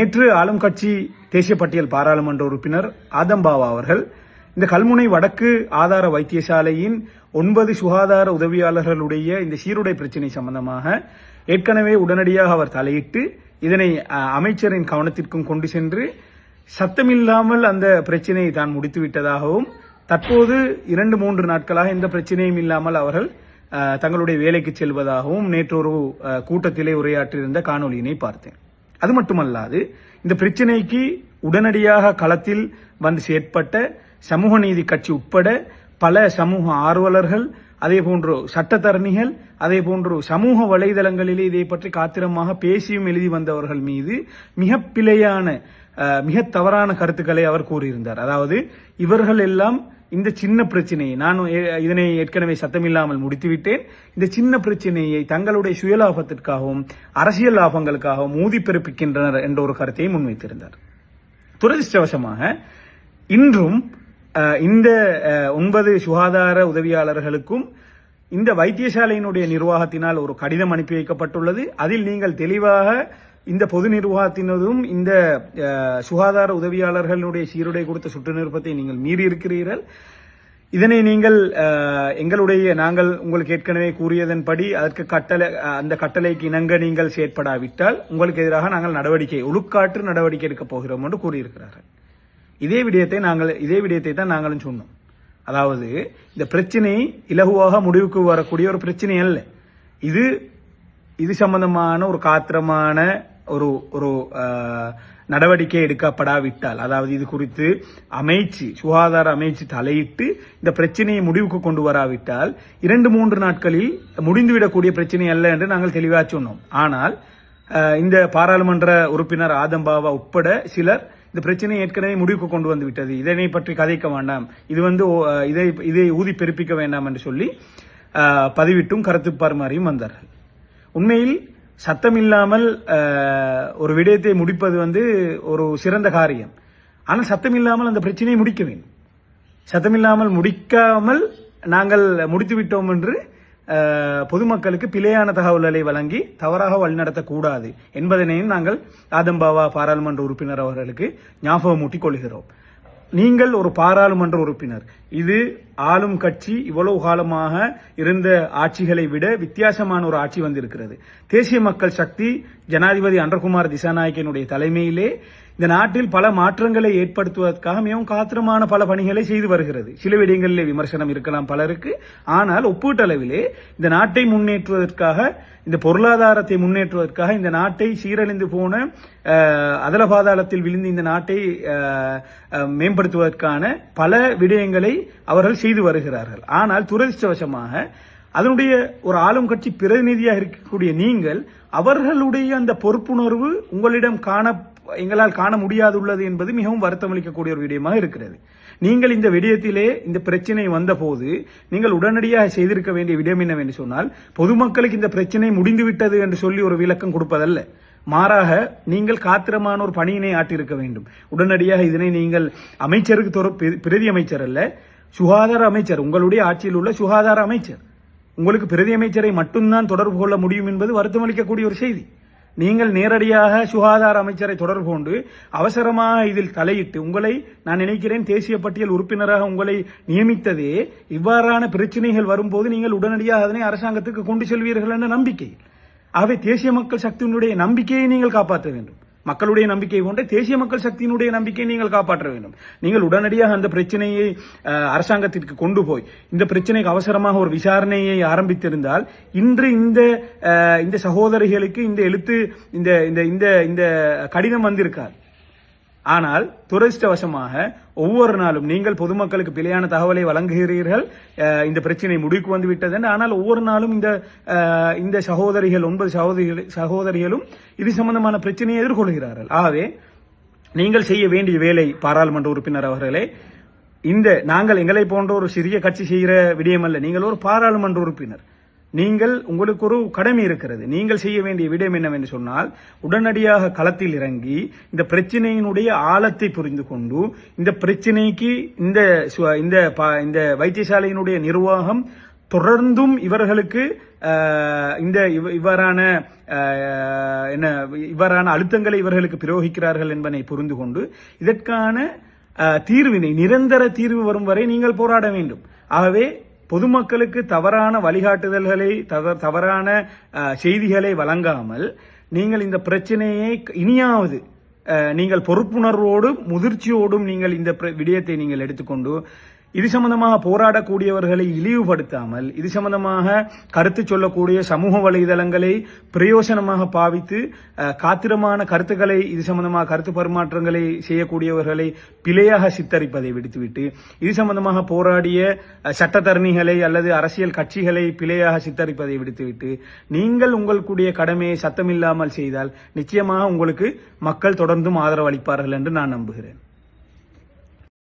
நேற்று ஆளும் கட்சி தேசிய பட்டியல் பாராளுமன்ற உறுப்பினர் ஆதம்பாவா அவர்கள் இந்த கல்முனை வடக்கு ஆதார வைத்தியசாலையின் 9 சுகாதார உதவியாளர்களுடைய இந்த சீருடை பிரச்சினை சம்பந்தமாக ஏற்கனவே உடனடியாக அவர் தலையிட்டு இதனை அமைச்சரின் கவனத்திற்கும் கொண்டு சென்று சத்தமில்லாமல் அந்த பிரச்சினையை தான் முடித்துவிட்டதாகவும் தற்போது 2-3 நாட்களாக எந்த பிரச்சனையும் இல்லாமல் அவர்கள் தங்களுடைய வேலைக்கு செல்வதாகவும் நேற்று ஒரு கூட்டத்திலே உரையாற்றியிருந்த காணொலியினை பார்த்தேன். அது மட்டுமல்லாது இந்த பிரச்சினைக்கு உடனடியாக களத்தில் வந்து செயற்பட்ட சமூக நீதி கட்சி உட்பட பல சமூக ஆர்வலர்கள், அதே போன்று சட்டத்தரணிகள், அதே போன்று சமூக வலைதளங்களிலே இதை பற்றி காத்திரமாக பேசியும் எழுதி வந்தவர்கள் மீது மிக பிழையான மிக தவறான கருத்துக்களை அவர் கூறியிருந்தார். அதாவது இவர்கள் எல்லாம் இந்த சின்ன பிரச்சனையை, நான் இதனை ஏற்கனவே சத்தமில்லாமல் முடித்துவிட்டேன், இந்த சின்ன பிரச்சனையை தங்களுடைய சுயலாபத்திற்காகவும் அரசியல் லாபங்களுக்காகவும் ஊதி பிறப்பிக்கின்றனர் என்ற ஒரு கருத்தை முன்வைத்திருந்தார். துரதிருஷ்டவசமாக இன்றும் இந்த 9 சுகாதார உதவியாளர்களுக்கும் இந்த வைத்தியசாலையினுடைய நிர்வாகத்தினால் ஒரு கடிதம் அனுப்பி வைக்கப்பட்டுள்ளது. அதில் நீங்கள் தெளிவாக இந்த பொது நிர்வாகத்தினதும் இந்த சுகாதார உதவியாளர்களுடைய சீருடை கொடுத்த சுற்று நிருபத்தை நீங்கள் மீறி இருக்கிறீர்கள். இதனை நீங்கள் நாங்கள் உங்களுக்கு ஏற்கனவே கூறியதன்படி அதற்கு அந்த கட்டளைக்கு இணங்க நீங்கள் செயற்படாவிட்டால் உங்களுக்கு எதிராக நாங்கள் ஒழுக்காற்று நடவடிக்கை எடுக்கப் போகிறோம் என்று கூறியிருக்கிறார்கள். இதே விடயத்தை தான் நாங்களும் சொன்னோம். அதாவது இந்த பிரச்சனை இலகுவாக முடிவுக்கு வரக்கூடிய ஒரு பிரச்சனை அல்ல. இது சம்பந்தமான ஒரு காத்திரமான ஒரு நடவடிக்கை எடுக்கப்படாவிட்டால், அதாவது இது குறித்து சுகாதார அமைச்சு தலையிட்டு இந்த பிரச்சனையை முடிவுக்கு கொண்டு வராவிட்டால் 2-3 நாட்களில் முடிந்துவிடக்கூடிய பிரச்சனை அல்ல என்று நாங்கள் தெளிவாக சொன்னோம். ஆனால் இந்த பாராளுமன்ற உறுப்பினர் ஆதம்பாவா உட்பட சிலர் இந்த பிரச்சனையை ஏற்கனவே முடிவுக்கு கொண்டு வந்து விட்டது, இதனை பற்றி கதைக்க வேண்டாம், இதை ஊதி பெருப்பிக்க வேண்டாம் என்று சொல்லி பதிவிட்டும் கருத்து பரிமாறியும் வந்தார்கள். உண்மையில் சத்தமில்லாமல் ஒரு விடயத்தை முடிப்பது ஒரு சிறந்த காரியம். ஆனால் சத்தமில்லாமல் அந்த பிரச்சனையை முடிக்க வேண்டும். சத்தமில்லாமல் முடிக்காமல் நாங்கள் முடித்து விட்டோம் என்று பொதுமக்களுக்கு பிழையான தகவல்களை வழங்கி தவறாக வழிநடத்தக்கூடாது என்பதனையும் நாங்கள் ஆதம்பாவா பாராளுமன்ற உறுப்பினர் அவர்களுக்கு ஞாபகமூட்டிக் கொள்கிறோம். நீங்கள் ஒரு பாராளுமன்ற உறுப்பினர், இது ஆளும் கட்சி இவ்வளவு காலமாக இருந்த ஆட்சிகளை விட வித்தியாசமான ஒரு ஆட்சி வந்திருக்கிறது. தேசிய மக்கள் சக்தி ஜனாதிபதி அன்றகுமார் திசாநாயக்கனுடைய தலைமையிலே இந்த நாட்டில் பல மாற்றங்களை ஏற்படுத்துவதற்காக மிகவும் காத்திரமான பல பணிகளை செய்து வருகிறது. சில விடயங்களிலே விமர்சனம் இருக்கலாம் பலருக்கு, ஆனால் ஒப்பீட்டளவிலே இந்த நாட்டை முன்னேற்றுவதற்காக, இந்த பொருளாதாரத்தை முன்னேற்றுவதற்காக, இந்த நாட்டை சீரழிந்து போன அதல பாதாளத்தில் விழுந்து இந்த நாட்டை மேம்படுத்துவதற்கான பல விடயங்களை அவர்கள் செய்து வருகிறார்கள். ஆனால் துரதிர்ஷ்டவசமாக அதனுடைய ஒரு ஆளும் கட்சி பிரதிநிதியாக இருக்கக்கூடிய நீங்கள் அவர்களுடைய அந்த பொறுப்புணர்வு எங்களால் காண முடியாதுள்ளது என்பது மிகவும் வருத்தமளிக்கக்கூடிய ஒரு விடயமாக இருக்கிறது. நீங்கள் இந்த விடயத்திலே இந்த பிரச்சனை வந்தபோது நீங்கள் உடனடியாக செய்திருக்க வேண்டிய விடயம் என்னவென்று சொன்னால், பொதுமக்களுக்கு இந்த பிரச்சனை முடிந்துவிட்டது என்று சொல்லி ஒரு விளக்கம் கொடுப்பதல்ல, மாறாக நீங்கள் காத்திரமான ஒரு பணியினை ஆற்றியிருக்க வேண்டும். உடனடியாக இதனை நீங்கள் அமைச்சருக்கு பிரதி அமைச்சர் அல்ல, சுகாதார அமைச்சர், உங்களுடைய ஆட்சியில் உள்ள சுகாதார அமைச்சர், உங்களுக்கு பிரதி அமைச்சரை மட்டும்தான் தொடர்பு கொள்ள முடியும் என்பது வருத்தமளிக்கக்கூடிய ஒரு செய்தி. நீங்கள் நேரடியாக சுகாதார அமைச்சரை தொடர்பு கொண்டு அவசரமாக இதில் தலையிட்டு நான் நினைக்கிறேன் தேசிய பட்டியல் உறுப்பினராக உங்களை நியமித்ததே இவ்வாறான பிரச்சனைகள் வரும்போது நீங்கள் உடனடியாக அதனை அரசாங்கத்துக்கு கொண்டு செல்வீர்கள் என்ற நம்பிக்கை. ஆகவே தேசிய மக்கள் சக்தியினுடைய நம்பிக்கையை நீங்கள் காப்பாற்ற வேண்டும். மக்களுடைய நம்பிக்கை போன்ற தேசிய மக்கள் சக்தியினுடைய நம்பிக்கையை நீங்கள் காப்பாற்ற வேண்டும். நீங்கள் உடனடியாக அந்த பிரச்சனையை அரசாங்கத்திற்கு கொண்டு போய் இந்த பிரச்சனைக்கு அவசரமாக ஒரு விசாரணையை ஆரம்பித்திருந்தால் இன்று இந்த சகோதரிகளுக்கு இந்த கடிதம் வந்திருக்காது. ஆனால் துரதிர்ஷ்டவசமாக ஒவ்வொரு நாளும் நீங்கள் பொதுமக்களுக்கு பிழையான தகவலை வழங்குகிறீர்கள், இந்த பிரச்சனை முடிவுக்கு வந்துவிட்டது. ஆனால் ஒவ்வொரு நாளும் இந்த சகோதரிகள் 9 சகோதரிகளும் இது சம்பந்தமான பிரச்சனையை எதிர்கொள்கிறார்கள். ஆகவே நீங்கள் செய்ய வேண்டிய வேலை, பாராளுமன்ற உறுப்பினர் அவர்களே, நாங்கள் எங்களை போன்ற ஒரு சிறிய கட்சி செய்கிற விடயம் அல்ல. நீங்கள் ஒரு பாராளுமன்ற உறுப்பினர், உங்களுக்கு ஒரு கடமை இருக்கிறது. நீங்கள் செய்ய வேண்டிய விடயம் என்னவென்று சொன்னால், உடனடியாக களத்தில் இறங்கி இந்த பிரச்சனையினுடைய ஆழத்தை புரிந்து கொண்டு இந்த பிரச்சனைக்கு இந்த வைத்தியசாலையினுடைய நிர்வாகம் தொடர்ந்தும் இவர்களுக்கு இவ்வாறான இவ்வாறான அழுத்தங்களை இவர்களுக்கு பிரயோகிக்கிறார்கள் என்பதை புரிந்து கொண்டு இதற்கான தீர்வினை நிரந்தர தீர்வு வரும் வரை நீங்கள் போராட வேண்டும். ஆகவே பொதுமக்களுக்கு தவறான வழிகாட்டுதல்களை தவறான செய்திகளை வழங்காமல் நீங்கள் இந்த பிரச்சனையை இனியாவது நீங்கள் பொறுப்புணர்வோடும் முதிர்ச்சியோடும் நீங்கள் இந்த விடயத்தை நீங்கள் எடுத்துக்கொண்டு இது சம்பந்தமாக போராடக்கூடியவர்களை இழிவுபடுத்தாமல் இது சம்பந்தமாக கருத்து சொல்லக்கூடிய சமூக வலைதளங்களை பிரயோசனமாக பாவித்து காத்திரமான கருத்துக்களை இது சம்பந்தமாக கருத்து பரிமாற்றங்களை செய்யக்கூடியவர்களை பிழையாக சித்தரிப்பதை விடுத்துவிட்டு இது சம்பந்தமாக போராடிய சட்டத்தரணிகளை அல்லது அரசியல் கட்சிகளை பிழையாக சித்தரிப்பதை விடுத்துவிட்டு நீங்கள் உங்களுடைய கடமையை சத்தமில்லாமல் செய்தால் நிச்சயமாக உங்களுக்கு மக்கள் தொடர்ந்தும் ஆதரவு அளிப்பார்கள் என்று நான் நம்புகிறேன்.